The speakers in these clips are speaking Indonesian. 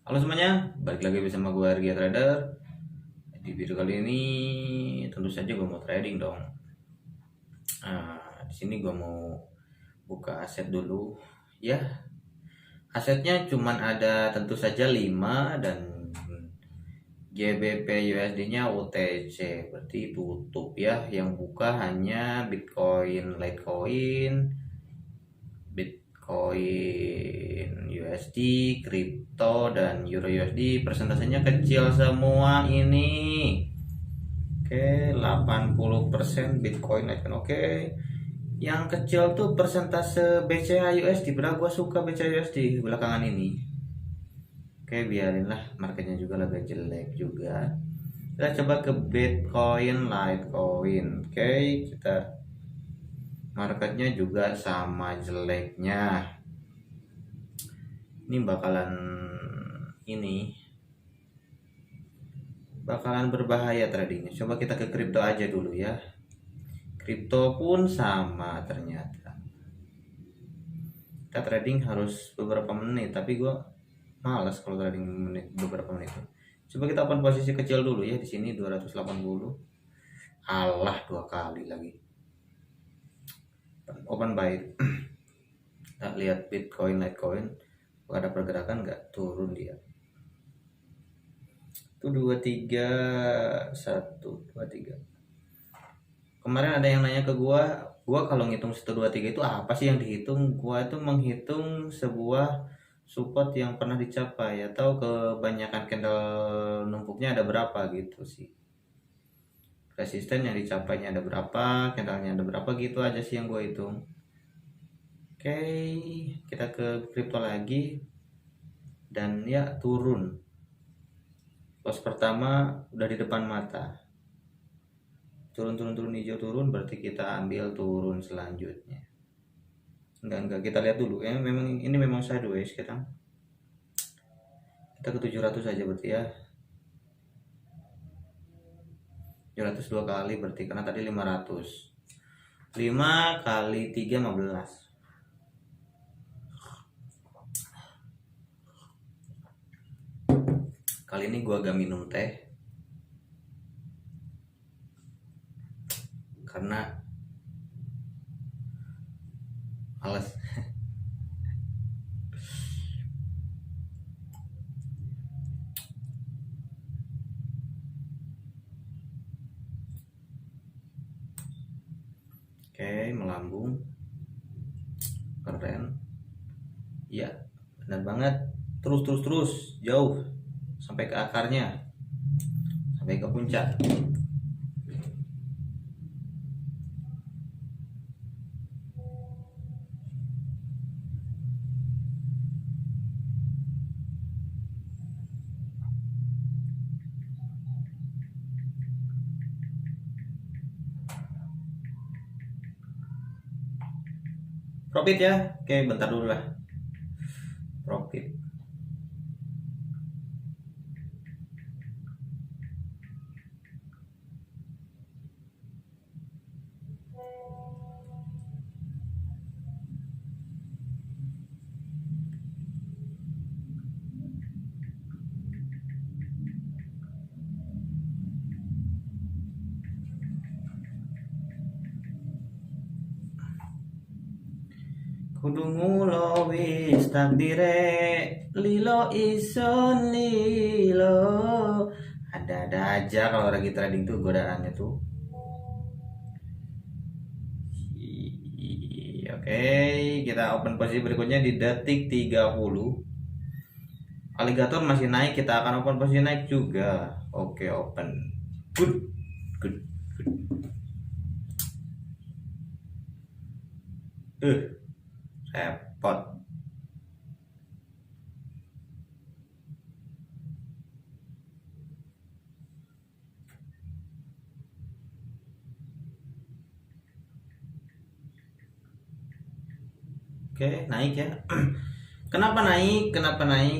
Halo semuanya, balik lagi bersama gue RG Trader. Di video kali ini tentu saja gue mau trading dong. Di sini gue mau buka aset dulu. Ya, asetnya cuman ada tentu saja 5 dan GBP USD-nya OTC, berarti tutup ya. Yang buka hanya Bitcoin, Litecoin, Bitcoin USD, kripto, dan Euro USD. Persentasenya kecil semua ini. Oke, 80% Bitcoin Litecoin. Oke. Yang kecil tuh persentase BCA USD. Padahal gue suka BCA USD belakangan ini. Oke, biarinlah, marketnya juga lagi jelek juga. Kita coba ke Bitcoin, Litecoin. Oke, kita marketnya juga sama jeleknya. Ini bakalan berbahaya tradingnya. Coba kita ke kripto aja dulu ya. Kripto pun sama ternyata. Kita trading harus beberapa menit, tapi gue malas kalau trading beberapa menit. Coba kita open posisi kecil dulu ya di sini 280. Alah, 2 kali lagi. Open buy. Kita lihat Bitcoin, Litecoin, ada pergerakan nggak? Turun dia. Itu 23 1 23. Kemarin ada yang nanya ke gua kalau ngitung 1 2 3 itu apa sih yang dihitung? Gua itu menghitung sebuah support yang pernah dicapai atau kebanyakan candle numpuknya ada berapa gitu sih. Resisten yang dicapainya ada berapa, candlenya ada berapa, gitu aja sih yang gua hitung. Oke, kita ke kripto lagi. Dan ya, turun. Los pertama udah di depan mata. Turun hijau turun, berarti kita ambil turun selanjutnya. Enggak, kita lihat dulu ya. Ini memang sideways kita ke 700 aja berarti ya. 700 2 kali berarti, karena tadi 500. 5 kali 3 15. Kali ini gua agak minum teh karena males. Oke, melambung. Keren. Ya, benar banget. Terus jauh sampai ke akarnya, sampai ke puncak. Profit ya. Oke, bentar dulu lah. Profit. Kudu ngulo wis takdire lilo ison lilo. Ada aja kalau lagi trading tuh godaannya tuh. Oke, kita open posisi berikutnya di detik 30. Alligator masih naik, kita akan open posisi naik juga. Oke, open. Good. Repot. Oke, naik ya. Kenapa naik?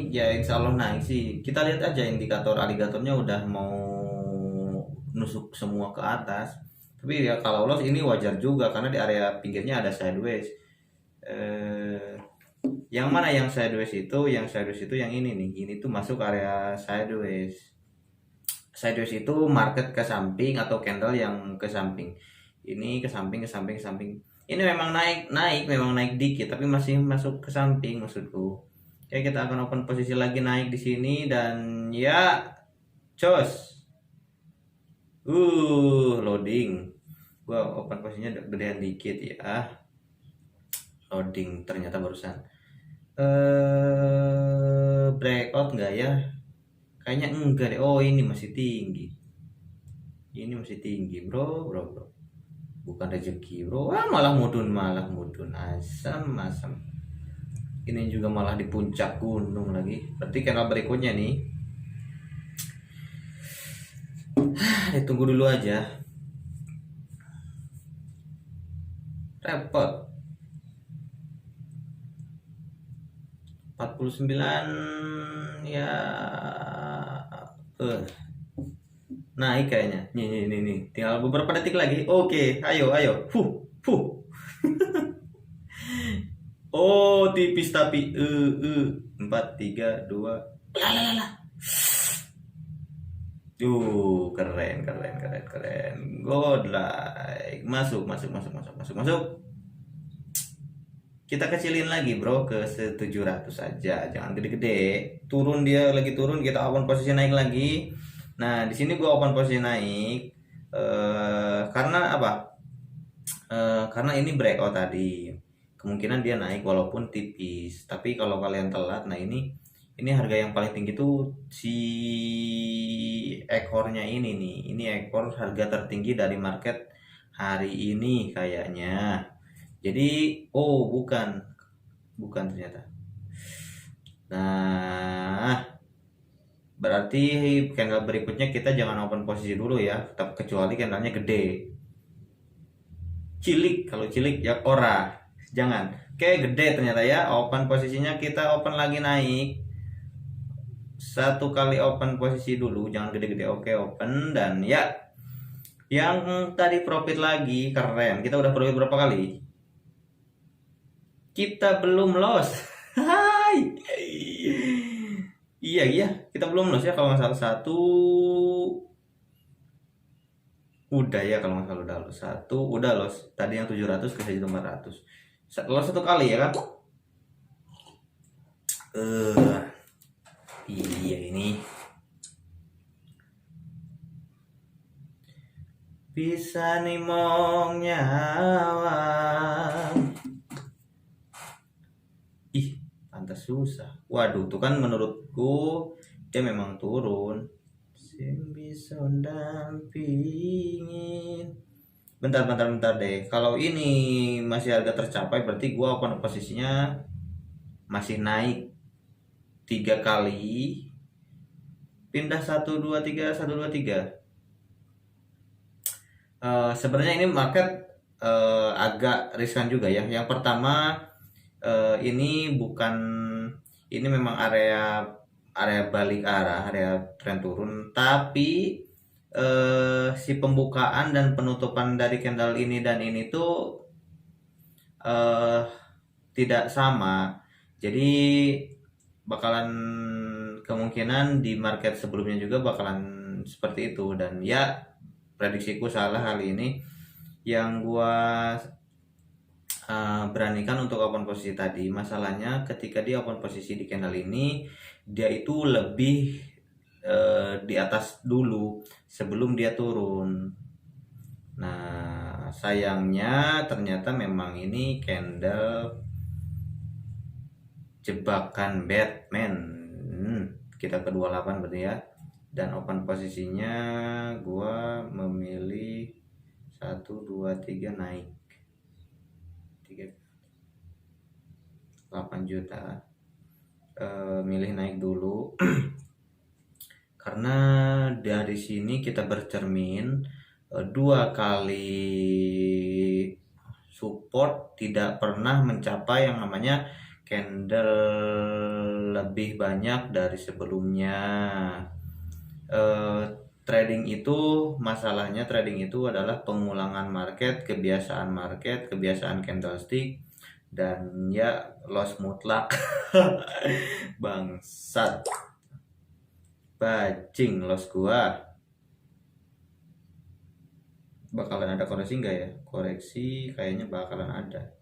Ya insya Allah naik sih. Kita lihat aja indikator alligatornya udah mau nusuk semua ke atas. Tapi ya kalau loss ini wajar juga karena di area pinggirnya ada sideways. Yang mana yang sideways itu? Yang sideways itu yang ini nih. Ini tuh masuk area sideways. Sideways itu market ke samping atau candle yang ke samping. Ini ke samping, ke samping, ke samping. Ini memang memang naik dikit, tapi masih masuk ke samping maksudku. Oke, kita akan open posisi lagi naik di sini dan ya, cos. Loading. Gua open posisinya gedean dikit ya. Loading ternyata barusan. Breakout enggak ya? Kayaknya enggak deh. Oh, ini masih tinggi. Ini masih tinggi, bro. Bukan rezeki, bro. Malah mudun, asam. Ini juga malah di puncak gunung lagi. Berarti kanal berikutnya nih. Tunggu dulu aja. Repot. 49 ya. Naik kayaknya. Nih. Tinggal beberapa detik lagi. Oke, ayo. Fuh. Oh, tipis tapi 4 3 2. Keren. Godlike. Masuk. Kita kecilin lagi, bro, ke 700 aja. Jangan gede-gede. Dia lagi turun, kita open posisi naik lagi. Nah, di sini gua open posisi naik karena apa? Karena ini breakout tadi. Kemungkinan dia naik walaupun tipis. Tapi kalau kalian telat, nah ini harga yang paling tinggi tuh si ekornya ini nih. Ini ekor harga tertinggi dari market hari ini kayaknya. Jadi, bukan ternyata. Nah, berarti candle berikutnya kita jangan open posisi dulu ya, kecuali candlenya gede. Kalau cilik ya ora, jangan. Oke, gede ternyata ya. Open posisinya kita open lagi naik. Satu kali open posisi dulu, jangan gede-gede. Oke, open dan ya. Yang tadi profit lagi, keren. Kita udah profit berapa kali? Kita belum loss. Hai. Iya, kita belum loss ya kalau nggak salah satu. Udah ya kalau nggak salah udah loss. Satu udah loss. Tadi yang 700 ke 1400. Loss satu kali ya kan? Iya ini. Bisa nih mong nyawa. Pantas susah. Waduh, tuh kan menurutku dia memang turun. Bisa dampingin. Bentar deh. Kalau ini masih harga tercapai, berarti gua open posisinya masih naik 3 kali. Pindah 1 2 3 1 2 3. Sebenarnya ini market agak riskan juga ya. Yang pertama ini memang area balik arah, area tren turun, tapi si pembukaan dan penutupan dari candle ini dan ini tuh tidak sama. Jadi bakalan kemungkinan di market sebelumnya juga bakalan seperti itu, dan ya prediksiku salah kali ini. Yang gua beranikan untuk open posisi tadi, masalahnya ketika dia open posisi di candle ini, dia itu lebih di atas dulu sebelum dia turun. Nah, sayangnya ternyata memang ini candle jebakan Batman. Kita ke 28 berarti ya. Dan open posisinya gua memilih 1 2 3 naik 8 juta. Milih naik dulu. Karena dari sini kita bercermin 2 kali support tidak pernah mencapai yang namanya candle lebih banyak dari sebelumnya. Masalahnya trading itu adalah pengulangan market, kebiasaan candlestick, dan ya loss mutlak. Bangsat, bajing loss gua. Bakalan ada koreksi nggak ya? Koreksi kayaknya bakalan ada.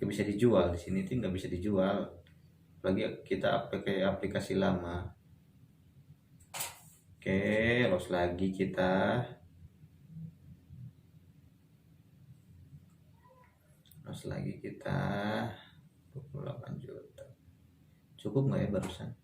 Gak bisa dijual di sini tuh, nggak bisa dijual. Lagi kita pakai aplikasi lama. Oke, loss lagi kita. Loss lagi kita 28 juta. Cukup nggak ya barusan?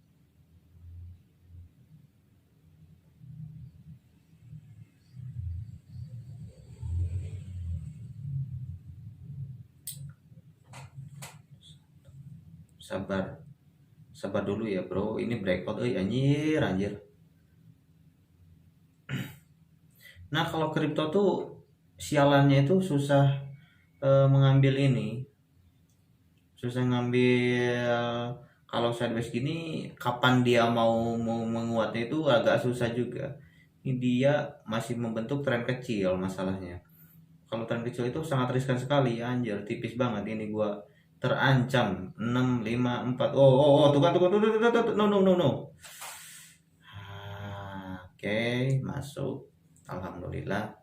Sabar dulu ya bro, ini breakout anjir. Nah kalau kripto tuh sialannya itu susah mengambil ini, susah ngambil. Kalau sideways gini kapan dia mau menguatnya itu agak susah juga. Ini dia masih membentuk tren kecil masalahnya. Kalau tren kecil itu sangat riskan sekali, anjir, tipis banget ini gua terancam 6 5 4. Tuh kan, no. Oke, masuk. Alhamdulillah.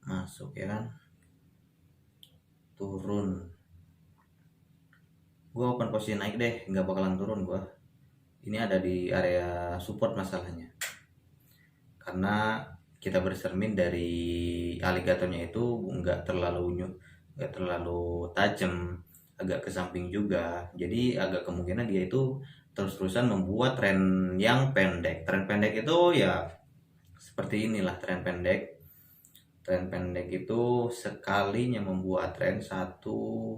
Masuk ya kan. Turun. Gua open posisi naik deh, nggak bakalan turun gua. Ini ada di area support masalahnya. Karena kita bercermin dari aligatornya itu nggak terlalu tajam, agak ke samping juga. Jadi agak kemungkinan dia itu terus-terusan membuat tren yang pendek. Tren pendek itu ya seperti inilah tren pendek. Tren pendek itu sekalinya membuat tren satu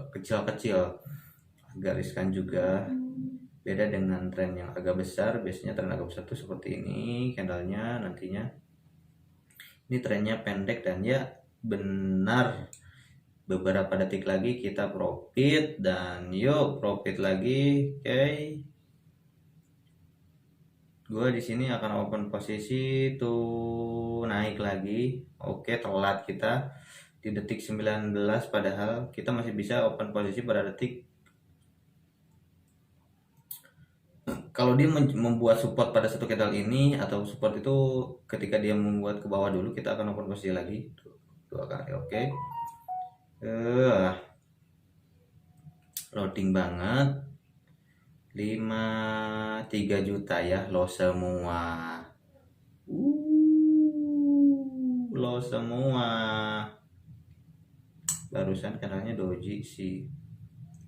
kecil-kecil, agak riskan juga. Beda dengan tren yang agak besar. Biasanya tren agak besar itu seperti ini candlenya nantinya. Ini trennya pendek dan ya benar beberapa detik lagi kita profit, dan yuk profit lagi. Oke. Gue di sini akan open posisi tuh naik lagi. Oke, telat kita di detik 19, padahal kita masih bisa open posisi pada detik. Kalau dia membuat support pada satu candle ini, atau support itu ketika dia membuat ke bawah dulu, kita akan open posisi lagi 2 kali. Oke. Loading banget. 3 juta ya, loss semua. Loss semua. Barusan candlenya doji sih.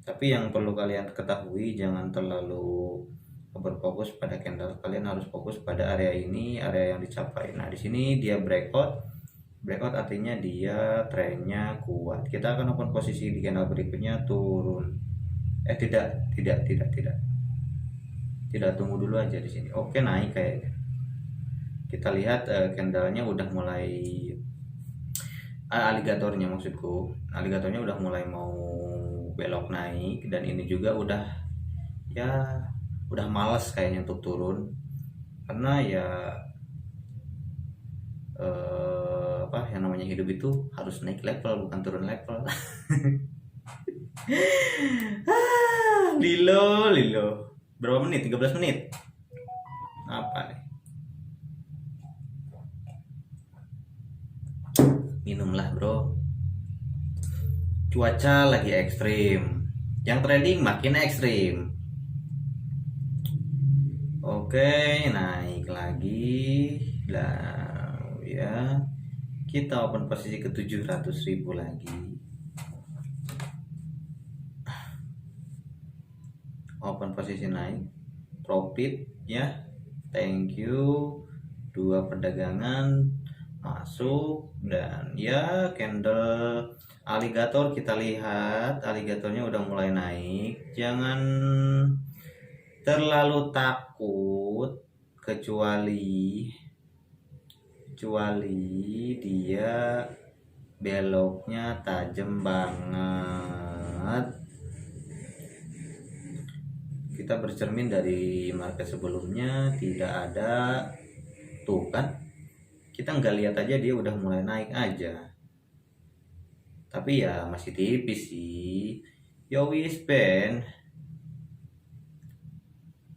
Tapi yang perlu kalian ketahui, jangan terlalu berfokus pada candle. Kalian harus fokus pada area ini, area yang dicapai. Nah, di sini dia breakout. Breakout artinya dia trennya kuat. Kita akan open posisi di candle berikutnya turun. Tidak, tunggu dulu aja di sini. Oke, naik kayaknya. Kita lihat candlenya udah mulai aligatornya udah mulai mau belok naik, dan ini juga udah malas kayaknya untuk turun, karena ya yang namanya hidup itu harus naik level, bukan turun level. Lilo berapa menit? 13 menit apa nih? Minumlah bro, cuaca lagi ekstrim, yang trading makin ekstrim. Oke, naik lagi lah ya. Kita open posisi ke 700.000 lagi. Open posisi naik, profit ya. Thank you. 2 perdagangan masuk, dan ya candle aligator kita lihat, aligatornya udah mulai naik. Jangan terlalu takut, kecuali dia beloknya tajam banget. Kita bercermin dari market sebelumnya, tidak ada tuh kan, kita nggak lihat aja dia udah mulai naik aja. Tapi ya masih tipis sih. Yo wis Ben,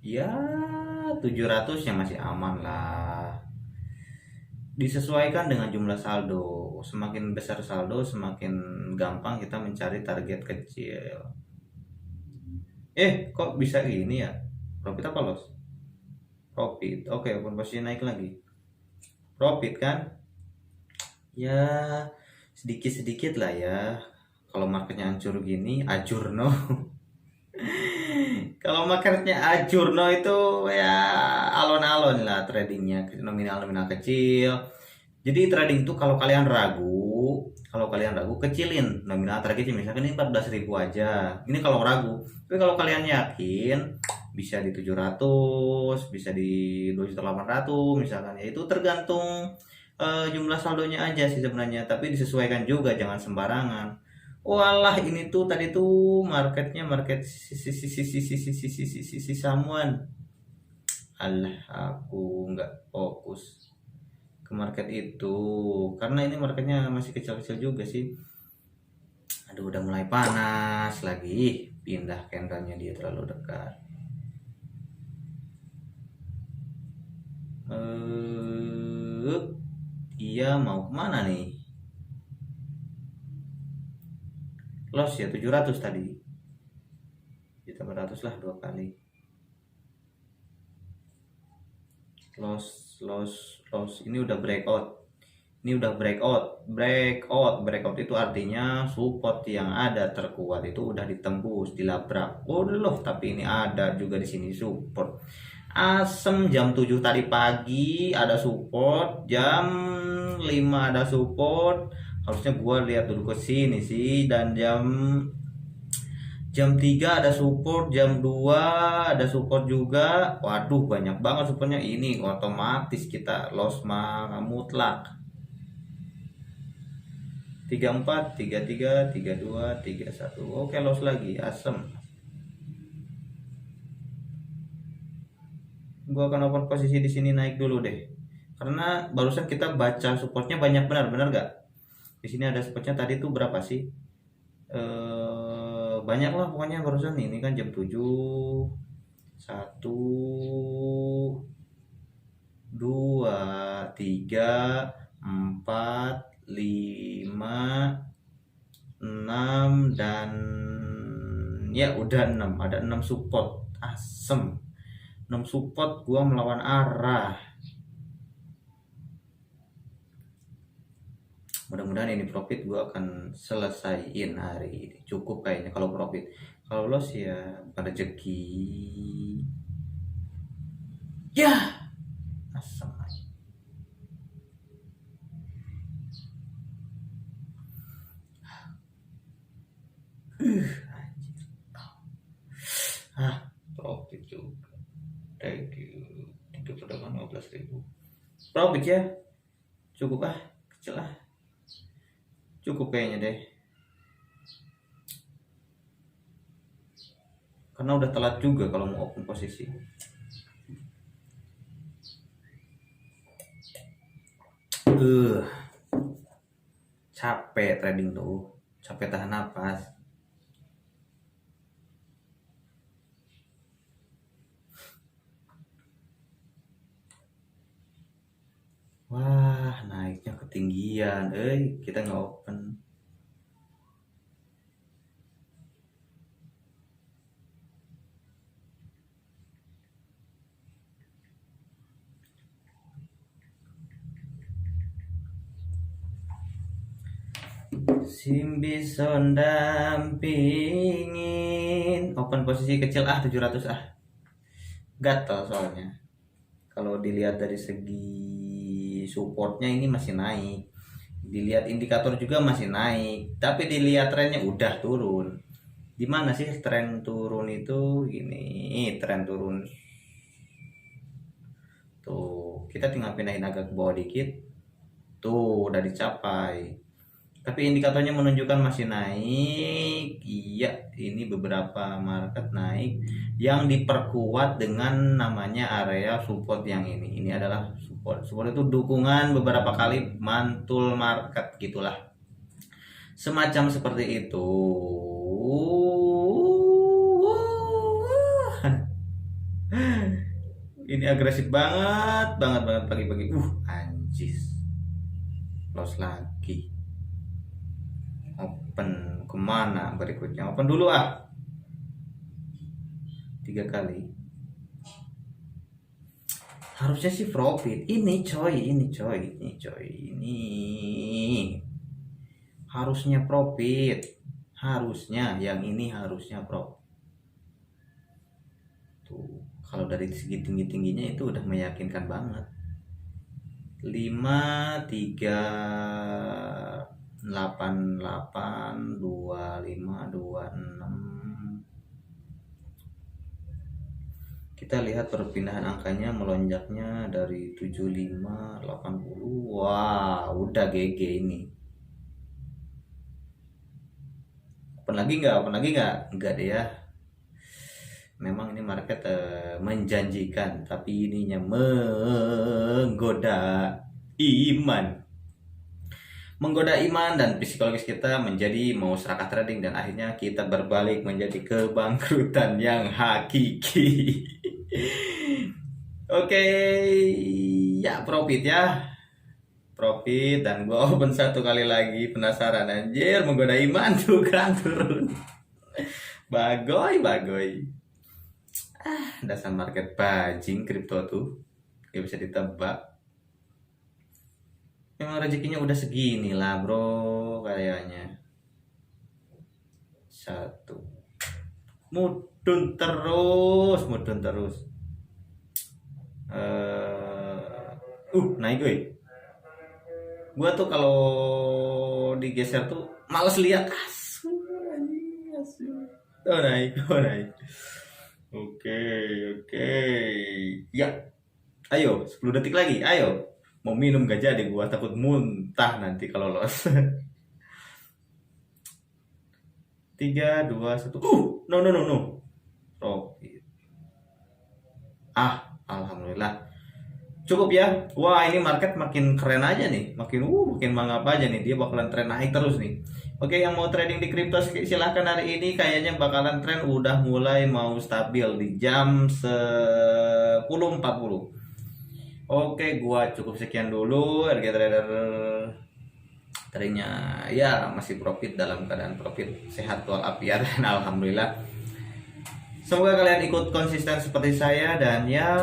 ya 700 ya masih aman lah. Disesuaikan dengan jumlah saldo. Semakin besar saldo, semakin gampang kita mencari target kecil. Kok bisa gini ya? Profit apa loss? Profit. Oke, open posisi naik lagi. Profit kan? Ya sedikit-sedikit lah ya. Kalau marketnya hancur gini, ajurno. Kalau marketnya ajurno itu ya alon-alon lah tradingnya, nominal-nominal kecil. Jadi trading itu kalau kalian ragu, kecilin nominal targetnya, misalkan ini 14.000 aja. Ini kalau ragu. Tapi kalau kalian yakin bisa di 700, bisa di 2.800.000 misalkan. Ya itu tergantung jumlah saldonya aja sih sebenarnya, tapi disesuaikan juga, jangan sembarangan. Walah ini tuh tadi tuh marketnya market si samuan. Alah aku nggak fokus ke market itu karena ini marketnya masih kecil-kecil juga sih. Aduh udah mulai panas lagi, pindah candlenya dia terlalu dekat. Dia mau kemana nih? Loss ya 700 tadi, kita 400 lah 2 kali. Loss ini udah breakout. Breakout itu artinya support yang ada terkuat itu udah ditembus, dilabrak. Oh loh, tapi ini ada juga di sini support. Asem jam 7 tadi pagi ada support, jam 5 ada support. Harusnya gua lihat dulu ke sini sih, dan jam 3 ada support, jam 2 ada support juga. Waduh banyak banget supportnya, ini otomatis kita loss mutlak. 34, 33, 32, 31. Oke loss lagi, asem. Gua akan open posisi di sini naik dulu deh. Karena barusan kita baca supportnya banyak, benar gak? Di sini ada supportnya tadi tuh berapa sih? Banyak lah pokoknya barusan. Ini kan jam 7, 1, 2, 3, 4, 5, 6, dan ya udah 6. Ada 6 support. Asem 6 support, gua melawan arah. Mudah-mudahan ini profit gua akan selesaiin hari ini. Cukup kayaknya kalau profit. Kalau loss ya bukan rezeki. Ya, asem aja. Profit juga. Thank you. 15.000. Profit ya. Cukup kecil cukup kayaknya deh, karena udah telat juga kalau mau open posisi. Capek trading tuh, capek tahan napas. Wah naiknya ketinggian, kita nggak open. Simbison dampingin. Open posisi kecil 700 gatel soalnya. Kalau dilihat dari segi supportnya ini masih naik, dilihat indikator juga masih naik, tapi dilihat trennya udah turun. Di mana sih tren turun itu? Gini, tren turun tuh, kita tinggal pindahin agak ke bawah dikit tuh, udah dicapai. tapi indikatornya menunjukkan masih naik. Iya, ini beberapa market naik yang diperkuat dengan namanya area support yang ini adalah support. Support itu dukungan beberapa kali mantul market gitulah, semacam seperti itu. Ini agresif banget pagi-pagi. Anjis, loss lagi. Open kemana berikutnya? Open dulu 3 kali. Harusnya sih profit. Ini harusnya profit. Harusnya yang ini harusnya profit. Tuh, kalau dari segi tingginya itu udah meyakinkan banget. 5 3 8 8 2 5 2 6. Kita lihat perpindahan angkanya melonjaknya dari 75 80. Wah, udah GG ini. Open lagi nggak? Enggak deh ya. Memang ini market menjanjikan, tapi ininya menggoda iman dan psikologis kita menjadi mau serakah trading, dan akhirnya kita berbalik menjadi kebangkrutan yang hakiki. Oke, ya profit dan gua open 1 kali lagi. Penasaran anjir, menggoda iman tuh kan turun. Bagoy. Dasar market bajing kripto tuh, gak bisa ditebak. Memang rezekinya udah segini lah bro, kayaknya. 1 mudun terus. Naik gue. Gua tuh kalau digeser tuh males lihat. Asu. Oh naik. Oke. Ya. Ayo, 10 detik lagi. Ayo. Mau minum gak jadi, gua takut muntah nanti kalau lolos. 3 2 1. No. Profit. Alhamdulillah. Cukup ya. Wah, ini market makin keren aja nih. Makin mangap aja nih. Dia bakalan tren naik terus nih. Oke, yang mau trading di kripto silahkan hari ini. Kayaknya bakalan tren udah mulai mau stabil di jam 10.40. Oke, gua cukup sekian dulu. RG Trader tadinya ya masih profit, dalam keadaan profit, sehat walafiat dan alhamdulillah. Semoga kalian ikut konsisten seperti saya, dan ya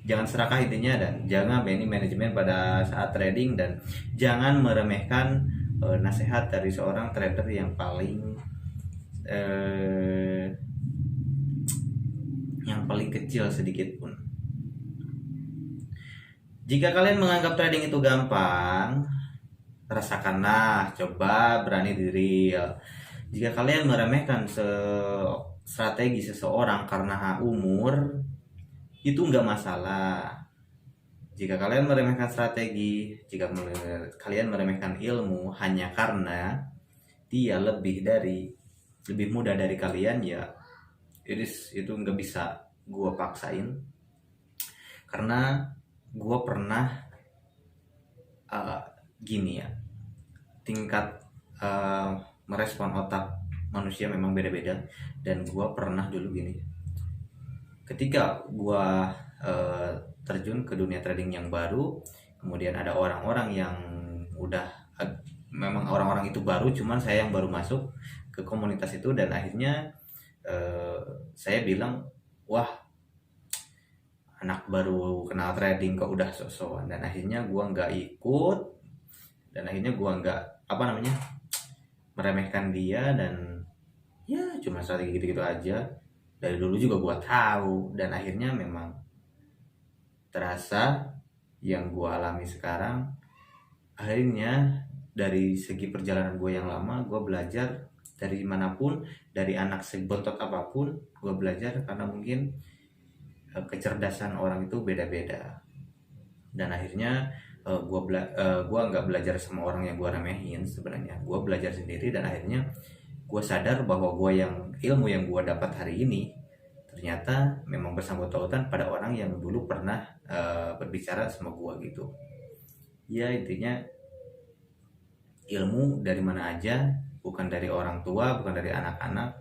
jangan serakah intinya, dan jangan manajemen pada saat trading, dan jangan meremehkan nasihat dari seorang trader yang paling kecil sedikit pun. Jika kalian menganggap trading itu gampang, rasakanlah, coba berani diri. Jika kalian meremehkan strategi seseorang karena umur, itu nggak masalah. Jika kalian meremehkan strategi, jika kalian meremehkan ilmu hanya karena dia lebih muda dari kalian, ya itu nggak bisa gue paksain. Karena gue pernah gini ya, tingkat merespon otak manusia memang beda-beda, dan gue pernah dulu gini, ketika gue terjun ke dunia trading yang baru, kemudian ada orang-orang yang udah memang orang-orang itu baru, cuman saya yang baru masuk ke komunitas itu, dan akhirnya saya bilang, wah anak baru kenal trading kok udah sok-sokan, dan akhirnya gue nggak ikut, dan akhirnya gue nggak meremehkan dia, dan ya cuma strategi gitu-gitu aja. Dari dulu juga gue tahu, dan akhirnya memang terasa yang gue alami sekarang. Akhirnya dari segi perjalanan gue yang lama, gue belajar dari manapun, dari anak sebotot apapun, gue belajar, karena mungkin kecerdasan orang itu beda-beda. Dan akhirnya Gua nggak belajar sama orang yang gua remehin. Sebenarnya gua belajar sendiri, dan akhirnya gua sadar bahwa ilmu yang gua dapat hari ini ternyata memang bersangkut pautan pada orang yang dulu pernah berbicara sama gua gitu. Ya intinya ilmu dari mana aja, bukan dari orang tua, bukan dari anak-anak.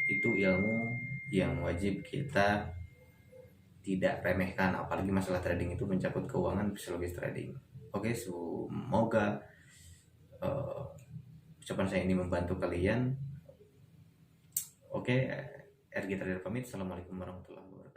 Itu ilmu yang wajib kita tidak remehkan, apalagi masalah trading itu mencakup keuangan, psikologis trading. Oke, semoga ucapan saya ini membantu kalian. Oke, RG Trader pamit. Assalamualaikum warahmatullahi wabarakatuh.